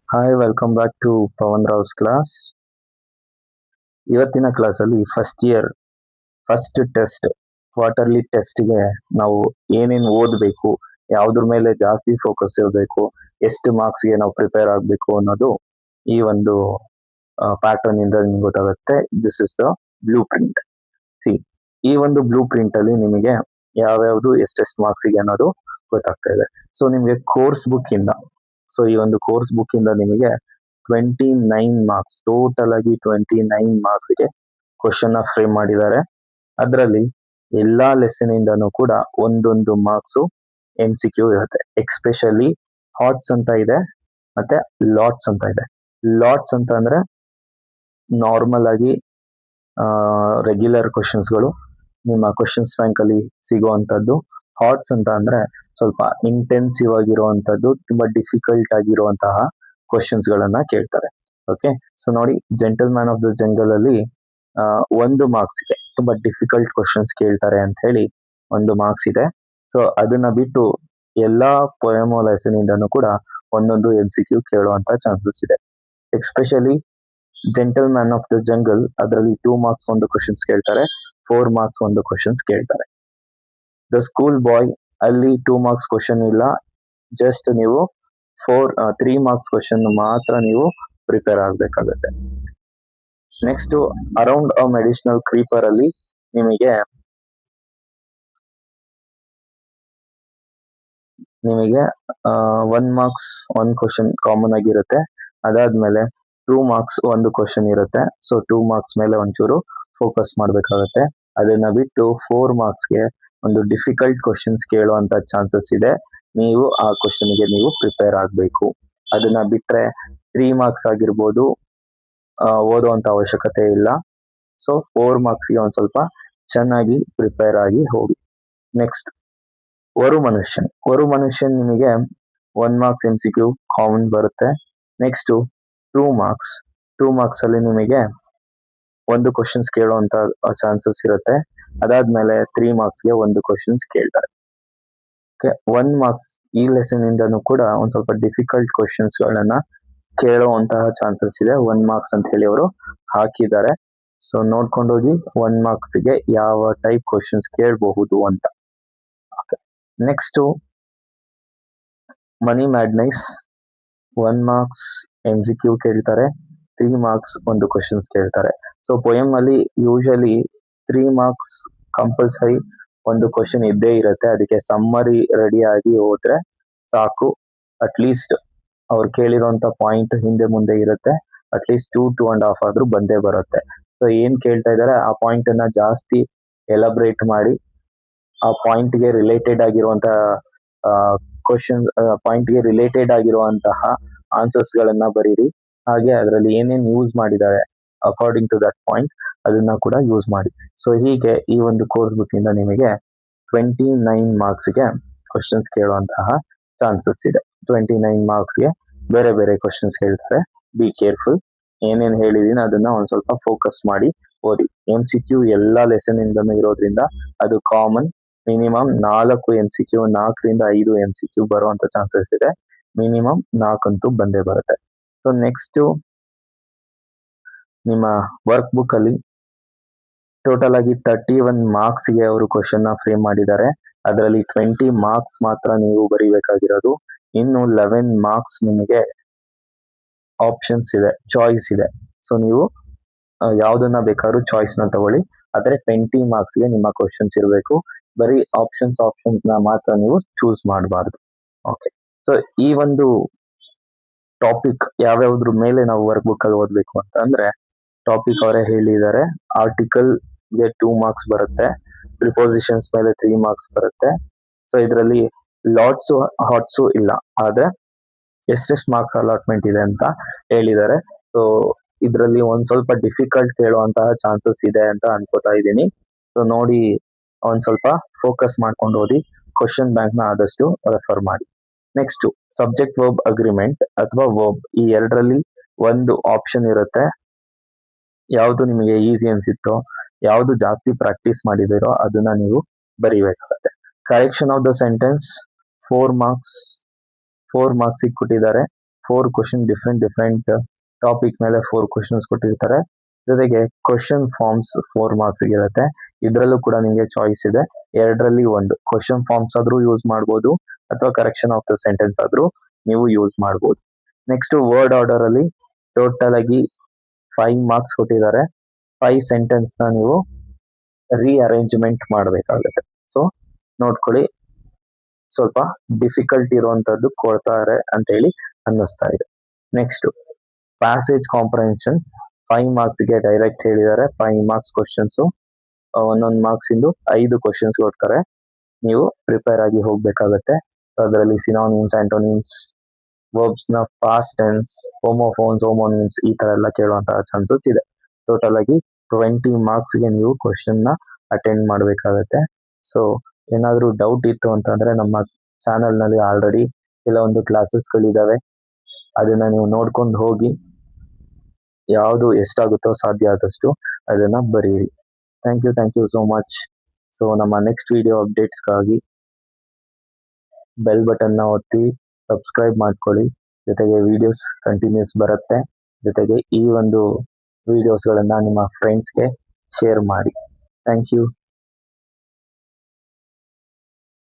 Hi, welcome back to Pawan Rao's class. ಇವತ್ತಿನ ಕ್ಲಾಸಲ್ಲಿ first year first test quarterly ಟೆಸ್ಟ್ಗೆ ನಾವು ಏನೇನು ಓದಬೇಕು, ಯಾವುದ್ರ ಮೇಲೆ ಜಾಸ್ತಿ ಫೋಕಸ್ ಇರಬೇಕು, ಎಷ್ಟು ಮಾರ್ಕ್ಸ್ಗೆ ನಾವು ಪ್ರಿಪೇರ್ ಆಗಬೇಕು ಅನ್ನೋದು ಈ ಒಂದು ಪ್ಯಾಟರ್ನ್ ಇಂದ ನಿಮ್ಗೆ ಗೊತ್ತಾಗುತ್ತೆ. This is the blue print. C, ಈ ಒಂದು ಬ್ಲೂ ಪ್ರಿಂಟ್ ಅಲ್ಲಿ ನಿಮಗೆ ಯಾವ್ಯಾವುದು ಎಷ್ಟೆಷ್ಟು ಮಾರ್ಕ್ಸಿಗೆ ಅನ್ನೋದು ಗೊತ್ತಾಗ್ತಾ ಇದೆ. ಸೊ ನಿಮಗೆ ಕೋರ್ಸ್ ಬುಕ್ ಇಂದ, ಸೊ ಈ ಒಂದು ಕೋರ್ಸ್ ಬುಕ್ ಇಂದ ನಿಮಗೆ 29 ಮಾರ್ಕ್ಸ್, ಟೋಟಲ್ ಆಗಿ 29 ಮಾರ್ಕ್ಸ್ಗೆ ಕ್ವಶನ್ ಫ್ರೇಮ್ ಮಾಡಿದ್ದಾರೆ. ಅದರಲ್ಲಿ ಎಲ್ಲಾ ಲೆಸನ್ ಇಂದನೂ ಕೂಡ ಒಂದೊಂದು ಮಾರ್ಕ್ಸು MCQ ಇರುತ್ತೆ. ಎಕ್ಸ್ಪೆಷಲಿ ಹಾಟ್ಸ್ ಅಂತ ಇದೆ, ಮತ್ತೆ ಲಾಟ್ಸ್ ಅಂತ ಇದೆ. ಲಾಟ್ಸ್ ಅಂತ ಅಂದ್ರೆ ನಾರ್ಮಲ್ ಆಗಿ ರೆಗ್ಯುಲರ್ ಕ್ವಶನ್ಸ್ಗಳು ನಿಮ್ಮ ಕ್ವಶನ್ಸ್ ಬ್ಯಾಂಕ್ ಅಲ್ಲಿ ಸಿಗುವಂತದ್ದು. ಹಾಟ್ಸ್ ಅಂತ ಅಂದ್ರೆ ಸ್ವಲ್ಪ ಇಂಟೆನ್ಸಿವ್ ಆಗಿರುವಂತದ್ದು, ತುಂಬಾ ಡಿಫಿಕಲ್ಟ್ ಆಗಿರುವಂತಹ ಕ್ವಶನ್ಸ್ ಗಳನ್ನ ಕೇಳ್ತಾರೆ. ಓಕೆ, ಸೊ ನೋಡಿ, gentle man of the jungle ಅಲ್ಲಿ 1 ಮಾರ್ಕ್ಸ್ಗೆ ತುಂಬಾ ಡಿಫಿಕಲ್ಟ್ ಕ್ವಶನ್ಸ್ ಕೇಳ್ತಾರೆ ಅಂತ ಹೇಳಿ 1 ಮಾರ್ಕ್ಸ್ ಇದೆ. ಸೊ ಅದನ್ನ ಬಿಟ್ಟು ಎಲ್ಲಾ ಪೊಯಮೋ ಲೆಸನ್ ಇಂದನೂ ಕೂಡ ಒಂದೊಂದು MCQ ಕೇಳುವಂತ ಚಾನ್ಸಸ್ ಇದೆ. Especially gentle man of the jungle, ಅದರಲ್ಲಿ 2 ಮಾರ್ಕ್ಸ್ ಒಂದು ಕ್ವಶನ್ಸ್ ಕೇಳ್ತಾರೆ, 4 ಮಾರ್ಕ್ಸ್ ಒಂದು ಕ್ವಶನ್ಸ್ ಕೇಳ್ತಾರೆ. ದ ಸ್ಕೂಲ್ ಬಾಯ್ ಅಲ್ಲಿ 2 ಮಾರ್ಕ್ಸ್ ಕ್ವಶನ್ ಇಲ್ಲ, ಜಸ್ಟ್ ನೀವು 3 ಮಾರ್ಕ್ಸ್ ಕ್ವಶನ್ ಮಾತ್ರ ನೀವು ಪ್ರಿಪೇರ್ ಆಗಬೇಕಾಗುತ್ತೆ. ನೆಕ್ಸ್ಟ್, ಅರೌಂಡ್ ಅ ಮೆಡಿಸಿನಲ್ ಕ್ರೀಪರ್ ಅಲ್ಲಿ ನಿಮಗೆ 1 ಮಾರ್ಕ್ಸ್ 1 ಕ್ವಶನ್ ಕಾಮನ್ ಆಗಿರುತ್ತೆ. ಅದಾದ್ಮೇಲೆ 2 ಮಾರ್ಕ್ಸ್ ಒಂದು ಕ್ವಶನ್ ಇರುತ್ತೆ. ಸೊ 2 ಮಾರ್ಕ್ಸ್ ಮೇಲೆ ಒಂಚೂರು ಫೋಕಸ್ ಮಾಡಬೇಕಾಗುತ್ತೆ. ಅದನ್ನ ಬಿಟ್ಟು 4 ಮಾರ್ಕ್ಸ್ಗೆ ಒಂದು ಡಿಫಿಕಲ್ಟ್ ಕ್ವಶನ್ಸ್ ಕೇಳುವಂತ ಚಾನ್ಸಸ್ ಇದೆ. ನೀವು ಆ ಕ್ವಶನ್ಗೆ ನೀವು ಪ್ರಿಪೇರ್ ಆಗಬೇಕು. ಅದನ್ನ ಬಿಟ್ರೆ 3 ಮಾರ್ಕ್ಸ್ ಆಗಿರ್ಬೋದು, ಓದುವಂತ ಅವಶ್ಯಕತೆ ಇಲ್ಲ. ಸೊ 4 ಮಾರ್ಕ್ಸ್ಗೆ ಒಂದ್ ಸ್ವಲ್ಪ ಚೆನ್ನಾಗಿ ಪ್ರಿಪೇರ್ ಆಗಿ ಹೋಗಿ. ನೆಕ್ಸ್ಟ್, ವರು ಮನುಷ್ಯನ್ ನಿಮಗೆ 1 ಮಾರ್ಕ್ಸ್ MCQ ಕಾಮನ್ ಬರುತ್ತೆ. ನೆಕ್ಸ್ಟ್ 2 ಮಾರ್ಕ್ಸ್ ಅಲ್ಲಿ ನಿಮಗೆ ಒಂದು ಕ್ವಶನ್ಸ್ ಕೇಳುವಂತ ಚಾನ್ಸಸ್ ಇರುತ್ತೆ. ಅದಾದ್ಮೇಲೆ 3 ಮಾರ್ಕ್ಸ್ಗೆ ಒಂದು ಕ್ವಶನ್ಸ್ ಕೇಳ್ತಾರೆ. 1 ಮಾರ್ಕ್ಸ್ ಈ ಲೆಸನ್ ಇಂದನೂ ಕೂಡ ಒಂದ್ ಸ್ವಲ್ಪ ಡಿಫಿಕಲ್ಟ್ ಕ್ವಶನ್ಸ್ ಗಳನ್ನ ಕೇಳುವಂತಹ ಚಾನ್ಸಸ್ ಇದೆ. 1 ಮಾರ್ಕ್ಸ್ ಅಂತ ಹೇಳಿ ಅವರು ಹಾಕಿದ್ದಾರೆ. ಸೊ ನೋಡ್ಕೊಂಡೋಗಿ 1 ಮಾರ್ಕ್ಸ್ಗೆ ಯಾವ ಟೈಪ್ ಕ್ವಶನ್ಸ್ ಕೇಳಬಹುದು ಅಂತ. Next, money madness 1 marks MCQ ಕೇಳ್ತಾರೆ, 3 ಮಾರ್ಕ್ಸ್ ಒಂದು ಕ್ವಶನ್ಸ್ ಕೇಳ್ತಾರೆ. ಸೊ ಪೊಯಮ್ ಅಲ್ಲಿ ಯೂಶಲಿ 3 ಮಾರ್ಕ್ಸ್ ಕಂಪಲ್ಸರಿ ಒಂದು ಕ್ವಶನ್ ಇದ್ದೇ ಇರುತ್ತೆ. ಅದಕ್ಕೆ ಸಮ್ಮರಿ ರೆಡಿ ಆಗಿ ಹೋದ್ರೆ ಸಾಕು. ಅಟ್ಲೀಸ್ಟ್ ಅವ್ರು ಕೇಳಿರೋಂತ ಪಾಯಿಂಟ್ ಹಿಂದೆ ಮುಂದೆ ಇರುತ್ತೆ. ಅಟ್ಲೀಸ್ಟ್ 2.5 ಆದ್ರೂ ಬಂದೇ ಬರುತ್ತೆ. ಸೊ ಏನ್ ಕೇಳ್ತಾ ಇದಾರೆ ಆ ಪಾಯಿಂಟ್ ಅನ್ನ ಜಾಸ್ತಿ ಎಲಾಬ್ರೇಟ್ ಮಾಡಿ, ಆ ಪಾಯಿಂಟ್ಗೆ ರಿಲೇಟೆಡ್ ಆಗಿರುವಂತಹ ಪಾಯಿಂಟ್ಗೆ ರಿಲೇಟೆಡ್ ಆಗಿರುವಂತಹ ಆನ್ಸರ್ಸ್ ಗಳನ್ನ ಬರೀರಿ. ಹಾಗೆ ಅದರಲ್ಲಿ ಏನೇನ್ ಯೂಸ್ ಮಾಡಿದ್ದಾರೆ ಅಕಾರ್ಡಿಂಗ್ ಟು ದಟ್ ಪಾಯಿಂಟ್ ಅದನ್ನ ಕೂಡ ಯೂಸ್ ಮಾಡಿ. ಸೊ ಹೀಗೆ ಈ ಒಂದು ಕೋರ್ಸ್ ಬುಕ್ ಇಂದ ನಿಮಗೆ 29 ಮಾರ್ಕ್ಸ್ಗೆ ಕ್ವಶನ್ಸ್ ಕೇಳುವಂತಹ ಚಾನ್ಸಸ್ ಇದೆ. 29 ಮಾರ್ಕ್ಸ್ಗೆ ಬೇರೆ ಬೇರೆ ಕ್ವಶನ್ಸ್ ಕೇಳ್ತಾರೆ. Be careful. ಏನೇನ್ ಹೇಳಿದೀನಿ ಅದನ್ನ ಒಂದ್ ಸ್ವಲ್ಪ ಫೋಕಸ್ ಮಾಡಿ ಓದಿ. MCQ ಎಲ್ಲಾ ಲೆಸನ್ ಇಂದನೂ ಇರೋದ್ರಿಂದ ಅದು ಕಾಮನ್. ಮಿನಿಮಮ್ 4 MCQ, 4ರಿಂದ 5 MCQ ಬರುವಂತ ಚಾನ್ಸಸ್ ಇದೆ. ಮಿನಿಮಮ್ 4 ಅಂತೂ ಬಂದೇ ಬರುತ್ತೆ. ಸೊ ನೆಕ್ಸ್ಟ್, ನಿಮ್ಮ ವರ್ಕ್ ಬುಕ್ ಅಲ್ಲಿ ಟೋಟಲ್ ಆಗಿ 31 ಮಾರ್ಕ್ಸ್ಗೆ ಅವರು ಕ್ವಶನ್ ಫ್ರೇಮ್ ಮಾಡಿದ್ದಾರೆ. ಅದರಲ್ಲಿ 20 ಮಾರ್ಕ್ಸ್ ಮಾತ್ರ ನೀವು ಬರೀಬೇಕಾಗಿರೋದು. ಇನ್ನು 11 ಮಾರ್ಕ್ಸ್ ನಿಮಗೆ ಆಪ್ಷನ್ಸ್ ಇದೆ, ಚಾಯ್ಸ್ ಇದೆ. ಸೊ ನೀವು ಯಾವ್ದನ್ನ ಬೇಕಾದ್ರೂ ಚಾಯ್ಸ್ ನ ತಗೊಳ್ಳಿ. ಆದ್ರೆ 20 ಮಾರ್ಕ್ಸ್ಗೆ ನಿಮ್ಮ ಕ್ವಶನ್ಸ್ ಇರಬೇಕು. ಬರೀ ಆಪ್ಷನ್ಸ್ ನ ಮಾತ್ರ ನೀವು ಚೂಸ್ ಮಾಡಬಾರ್ದು. ಓಕೆ, ಸೊ ಈ ಒಂದು ಟಾಪಿಕ್ ಯಾವ್ಯಾವ್ದ್ರ ಮೇಲೆ ನಾವು ವರ್ಕ್ ಬುಕ್ ಅಲ್ಲಿ ಓದ್ಬೇಕು ಅಂತ ಅಂದ್ರೆ, ಟಾಪಿಕ್ ಅವರೇ ಹೇಳಿದ್ದಾರೆ. ಆರ್ಟಿಕಲ್ ಗೆ 2 ಮಾರ್ಕ್ಸ್ ಬರುತ್ತೆ, ಪ್ರಿಪೋಸಿಷನ್ಸ್ ಮೇಲೆ 3 ಮಾರ್ಕ್ಸ್ ಬರುತ್ತೆ. ಸೊ ಇದರಲ್ಲಿ ಲಾಟ್ಸ್ ಹಾಟ್ಸ್ ಇಲ್ಲ, ಆದ್ರೆ ಎಷ್ಟೆಷ್ಟು ಮಾರ್ಕ್ಸ್ ಅಲಾಟ್ಮೆಂಟ್ ಇದೆ ಅಂತ ಹೇಳಿದ್ದಾರೆ. ಸೊ ಇದರಲ್ಲಿ ಒಂದ್ ಸ್ವಲ್ಪ ಡಿಫಿಕಲ್ಟ್ ಕೇಳುವಂತಹ ಚಾನ್ಸಸ್ ಇದೆ ಅಂತ ಅನ್ಕೋತಾ ಇದ್ದೀನಿ. ಸೊ ನೋಡಿ, ಒಂದ್ ಸ್ವಲ್ಪ ಫೋಕಸ್ ಮಾಡ್ಕೊಂಡು ಓದಿ. ಕ್ವಶನ್ ಬ್ಯಾಂಕ್ ನ ಆದಷ್ಟು ರೆಫರ್ ಮಾಡಿ. ನೆಕ್ಸ್ಟ್, ಸಬ್ಜೆಕ್ಟ್ ವರ್ಬ್ ಅಗ್ರಿಮೆಂಟ್ ಅಥವಾ ವರ್ಬ್, ಈ ಎರಡರಲ್ಲಿ ಒಂದು ಆಪ್ಷನ್ ಇರುತ್ತೆ. ಯಾವ್ದು ನಿಮಗೆ ಈಸಿ ಅನ್ಸಿತ್ತೋ, ಯಾವ್ದು ಜಾಸ್ತಿ ಪ್ರಾಕ್ಟೀಸ್ ಮಾಡಿದಿರೋ ಅದನ್ನ ನೀವು ಬರೀಬೇಕಾಗುತ್ತೆ. Correction of the sentence 4 marks ಕೊಟ್ಟಿದ್ದಾರೆ. 4 ಕ್ವಶನ್ ಡಿಫ್ರೆಂಟ್ ಟಾಪಿಕ್ ಮೇಲೆ 4 ಕ್ವಶನ್ಸ್ ಕೊಟ್ಟಿರ್ತಾರೆ. ಜೊತೆಗೆ ಕ್ವಶನ್ ಫಾರ್ಮ್ಸ್ 4 ಮಾರ್ಕ್ಸ್ ಇರುತ್ತೆ. ಇದರಲ್ಲೂ ಕೂಡ ನಿಮಗೆ ಚಾಯ್ಸ್ ಇದೆ. ಎರಡರಲ್ಲಿ ಒಂದು ಕ್ವಶನ್ ಫಾರ್ಮ್ಸ್ ಆದ್ರೂ ಯೂಸ್ ಮಾಡ್ಬೋದು ಅಥವಾ ಕರೆಕ್ಷನ್ ಆಫ್ ದ ಸೆಂಟೆನ್ಸ್ ಆದ್ರೂ ನೀವು ಯೂಸ್ ಮಾಡ್ಬೋದು. ನೆಕ್ಸ್ಟ್ ವರ್ಡ್ ಆರ್ಡರ್ ಅಲ್ಲಿ ಟೋಟಲ್ ಆಗಿ 5 ಮಾರ್ಕ್ಸ್ ಕೊಟ್ಟಿದ್ದಾರೆ. 5 ಸೆಂಟೆನ್ಸ್ ನ ನೀವು ರೀಅರೇಂಜ್ಮೆಂಟ್ ಮಾಡಬೇಕಾಗುತ್ತೆ. ಸೊ ನೋಡ್ಕೊಳ್ಳಿ, ಸ್ವಲ್ಪ ಡಿಫಿಕಲ್ಟ್ ಇರುವಂತದ್ದು ಕೊಡ್ತಾರೆ ಅಂತ ಹೇಳಿ ಅನ್ನಿಸ್ತಾ ಇದೆ. ನೆಕ್ಸ್ಟ್ ಪ್ಯಾಸೇಜ್ ಕಾಂಪ್ರಹೆನ್ಷನ್ 5 ಮಾರ್ಕ್ಸ್ಗೆ ಡೈರೆಕ್ಟ್ ಹೇಳಿದ್ದಾರೆ. 5 ಮಾರ್ಕ್ಸ್ ಕ್ವಶನ್ಸ್, ಒಂದೊಂದು ಮಾರ್ಕ್ಸ್ ಇಂದು 5 ಕ್ವಶನ್ಸ್ ಕೊಡ್ತಾರೆ. ನೀವು ಪ್ರಿಪೇರ್ ಆಗಿ ಹೋಗ್ಬೇಕಾಗತ್ತೆ. ಅದರಲ್ಲಿ ಸಿನಾನಿಮ್ಸ್, ಆಂಟೋನಿಮ್ಸ್, ವರ್ಬ್ಸ್ ನ ಪಾಸ್ಟ್ ಟೆನ್ಸ್, ಹೋಮೋಫೋನ್ಸ್, ಹೋಮೋನಿಮ್ಸ್ ಈ ತರ ಎಲ್ಲ ಕೇಳುವಂತಹ ಚಾನ್ಸಸ್ ಇದೆ. ಟೋಟಲ್ ಆಗಿ 20 ಮಾರ್ಕ್ಸ್ಗೆ ನೀವು ಕ್ವಶನ್ ನ ಅಟೆಂಡ್ ಮಾಡಬೇಕಾಗತ್ತೆ. ಸೊ ಏನಾದರೂ ಡೌಟ್ ಇತ್ತು ಅಂತಂದ್ರೆ ನಮ್ಮ ಚಾನಲ್ ನಲ್ಲಿ ಆಲ್ರೆಡಿ ಕೆಲವೊಂದು ಕ್ಲಾಸಸ್ಗಳಿದಾವೆ. ಅದನ್ನ ನೀವು ನೋಡ್ಕೊಂಡು ಹೋಗಿ ಯಾವುದು ಎಷ್ಟಾಗುತ್ತೋ ಸಾಧ್ಯ ಆದಷ್ಟು ಅದನ್ನ ಬರೀರಿ. Thank you so much. So ನಮ್ಮ ನೆಕ್ಸ್ಟ್ ವಿಡಿಯೋ ಅಪ್ಡೇಟ್ಸ್ಗಾಗಿ ಬೆಲ್ ಬಟನ್ನ ಒತ್ತಿ ಸಬ್ಸ್ಕ್ರೈಬ್ ಮಾಡ್ಕೊಳ್ಳಿ. ಜೊತೆಗೆ ವಿಡಿಯೋಸ್ ಕಂಟಿನ್ಯೂಸ್ ಬರುತ್ತೆ. ಜೊತೆಗೆ ಈ ಒಂದು ವಿಡಿಯೋಸ್ಗಳನ್ನ ನಿಮ್ಮ ಫ್ರೆಂಡ್ಸ್ಗೆ ಶೇರ್ ಮಾಡಿ. Thank you.